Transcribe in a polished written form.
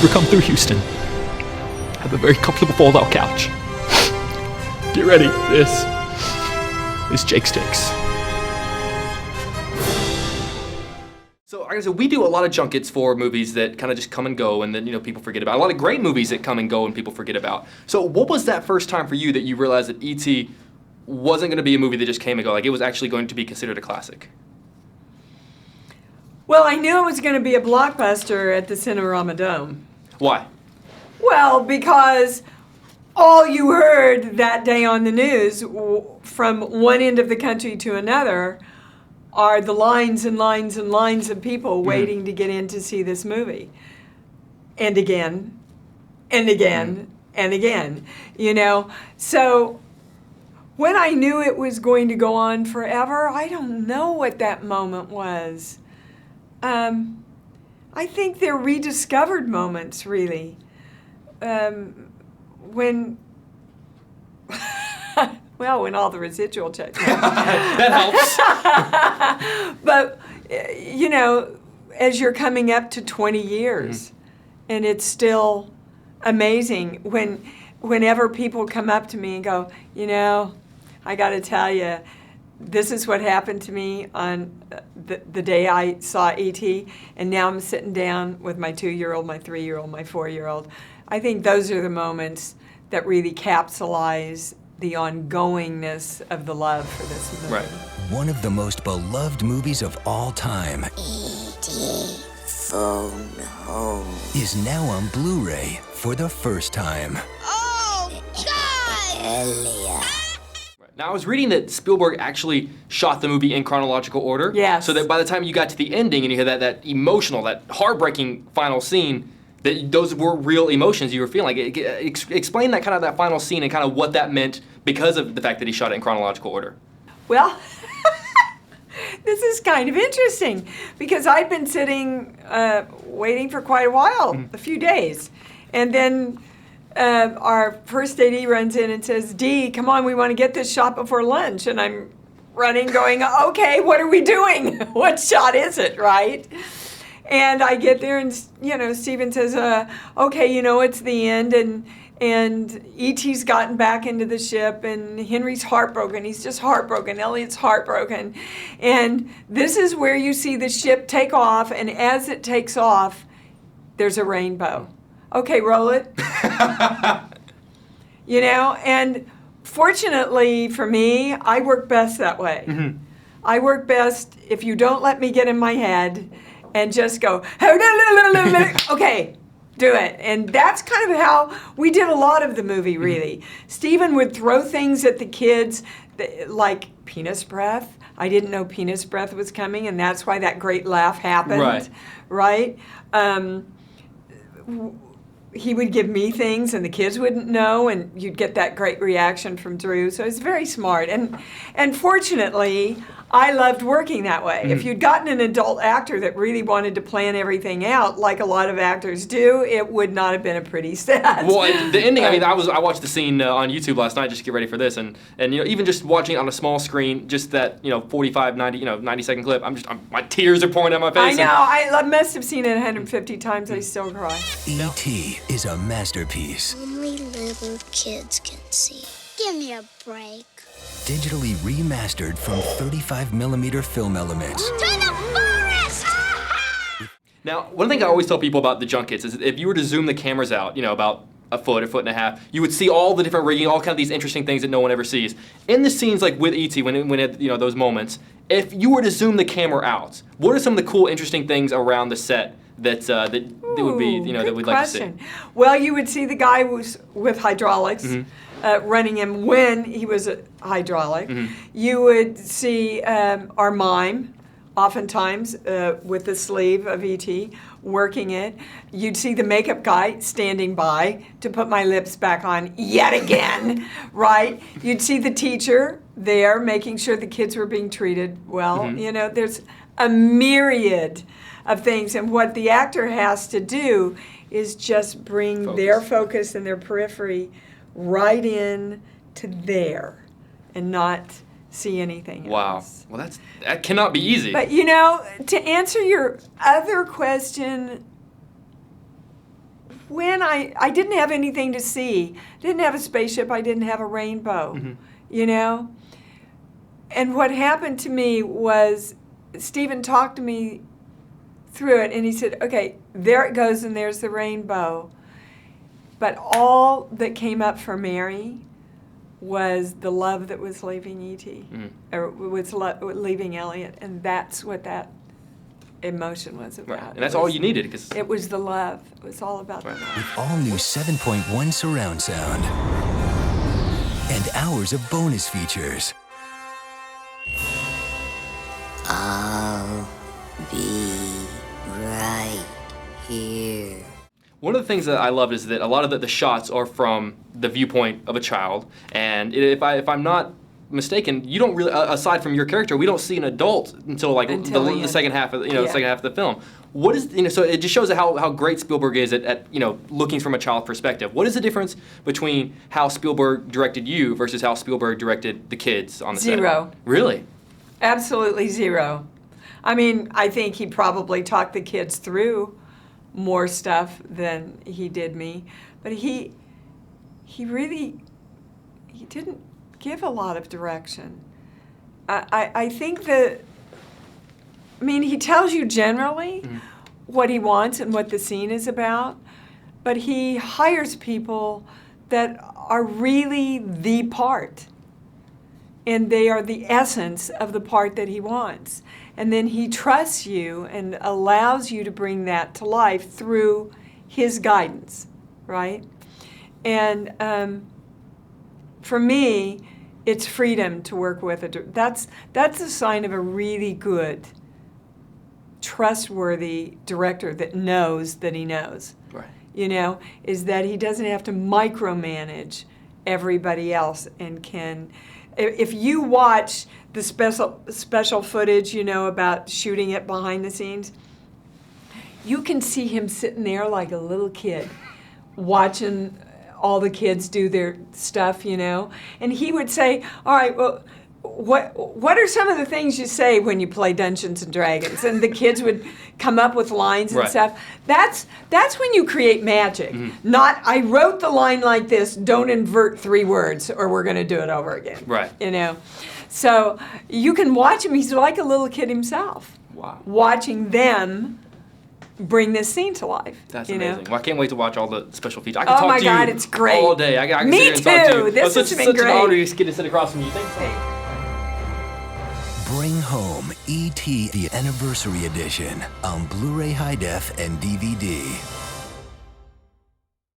ever come through Houston, have a very comfortable fold-out couch. Get ready, this is Jake's Takes. So, like I said, we do a lot of junkets for movies that kind of just come and go and then, people forget about. A lot of great movies that come and go and people forget about. So what was that first time for you that you realized that E.T. wasn't going to be a movie that just came and go, like it was actually going to be considered a classic? Well, I knew it was going to be a blockbuster at the Cinerama Dome. Why? Well, because all you heard that day on the news from one end of the country to another are the lines and lines and lines of people waiting to get in to see this movie. And again, and again, and again, So when I knew it was going to go on forever, I don't know what that moment was. I think they're rediscovered moments, really. When when all the residual checks. That helps. But, as you're coming up to 20 years, and it's still amazing whenever people come up to me and go, I got to tell you, this is what happened to me on the day I saw E.T., and now I'm sitting down with my 2-year-old, my 3-year-old, my 4-year-old. I think those are the moments that really capsulize the ongoingness of the love for this movie. Right. One of the most beloved movies of all time E.T. Phone Home is now on Blu-ray for the first time. Oh, God! Elliot. Now, I was reading that Spielberg actually shot the movie in chronological order. Yes. So that by the time you got to the ending and you had that emotional, that heartbreaking final scene, that those were real emotions you were feeling. Explain that kind of that final scene and kind of what that meant because of the fact that he shot it in chronological order. Well, this is kind of interesting because I'd been sitting waiting for quite a while, a few days, and then our first AD runs in and says, Dee, come on, we want to get this shot before lunch. And I'm running going, okay, what are we doing? What shot is it, right? And I get there and, Stephen says, okay, it's the end and E.T.'s gotten back into the ship and Henry's heartbroken. He's just heartbroken. Elliot's heartbroken. And this is where you see the ship take off, and as it takes off, there's a rainbow. Okay, roll it. And fortunately for me, I work best that way. Mm-hmm. I work best if you don't let me get in my head and just go, okay, do it. And that's kind of how we did a lot of the movie, really. Mm-hmm. Stephen would throw things at the kids like penis breath. I didn't know penis breath was coming, and that's why that great laugh happened. Right? He would give me things, and the kids wouldn't know, and you'd get that great reaction from Drew. So it's very smart. And fortunately, I loved working that way. Mm-hmm. If you'd gotten an adult actor that really wanted to plan everything out, like a lot of actors do, it would not have been a pretty set. Well, the ending. I watched the scene on YouTube last night just to get ready for this, and even just watching it on a small screen, just that 45, 90-second clip. My tears are pouring down my face. I know. I must have seen it 150 times. I still cry. E.T. is a masterpiece. Only little kids can see. Give me a break. Digitally remastered from 35mm film elements. To the forest! Now, one thing I always tell people about the junkets is if you were to zoom the cameras out, about a foot and a half, you would see all the different rigging, all kind of these interesting things that no one ever sees. In the scenes like with E.T., when it those moments, if you were to zoom the camera out, what are some of the cool, interesting things around the set that would be, that we'd like to see? Well, you would see the guy with hydraulics. Mm-hmm. Running him when he was a hydraulic. Mm-hmm. You would see our mime, oftentimes with the sleeve of E.T., working it. You'd see the makeup guy standing by to put my lips back on yet again, right? You'd see the teacher there making sure the kids were being treated well. Mm-hmm. There's a myriad of things, and what the actor has to do is just bring their focus and their periphery right in to there and not see anything else. Wow. Well, that cannot be easy. But to answer your other question, when I didn't have anything to see, didn't have a spaceship, I didn't have a rainbow, you know? And what happened to me was Stephen talked to me through it, and he said, okay, there it goes, and there's the rainbow. But all that came up for Mary was the love that was leaving E.T., or was leaving Elliot, and that's what that emotion was about. Right. And that's all you needed. Cause it was the love. It was all about the love. With all new 7.1 surround sound and hours of bonus features. I'll be right here. One of the things that I loved is that a lot of the shots are from the viewpoint of a child, and if I'm not mistaken, you don't really, aside from your character, we don't see an adult until the second half of the second half of the film. What is so it just shows how great Spielberg is at looking from a child perspective. What is the difference between how Spielberg directed you versus how Spielberg directed the kids on the set? Zero. Really? Absolutely zero. I mean, I think he probably talked the kids through more stuff than he did me, but he didn't give a lot of direction. I think that, I mean, he tells you generally what he wants and what the scene is about, but he hires people that are really the part, and they are the essence of the part that he wants. And then he trusts you and allows you to bring that to life through his guidance, right? And for me, it's freedom to work with that's a sign of a really good, trustworthy director that knows that he knows. Right. You know, is that he doesn't have to micromanage everybody else and can. If you watch the special footage, about shooting it behind the scenes, you can see him sitting there like a little kid, watching all the kids do their stuff, and he would say, all right, well, what are some of the things you say when you play Dungeons and Dragons? And the kids would come up with lines and stuff. That's when you create magic. Not, I wrote the line like this, don't invert 3 words or we're going to do it over again. Right. So you can watch him. He's like a little kid himself. Wow. Watching them bring this scene to life. That's amazing. Well, I can't wait to watch all the special features. I can talk my to you God, it's great. all day. I can Me sit here and talk to too. you. This has been such great. an honor to get to sit across from you. Thanks so much. Bring home E.T. the Anniversary Edition on Blu-ray High Def and DVD.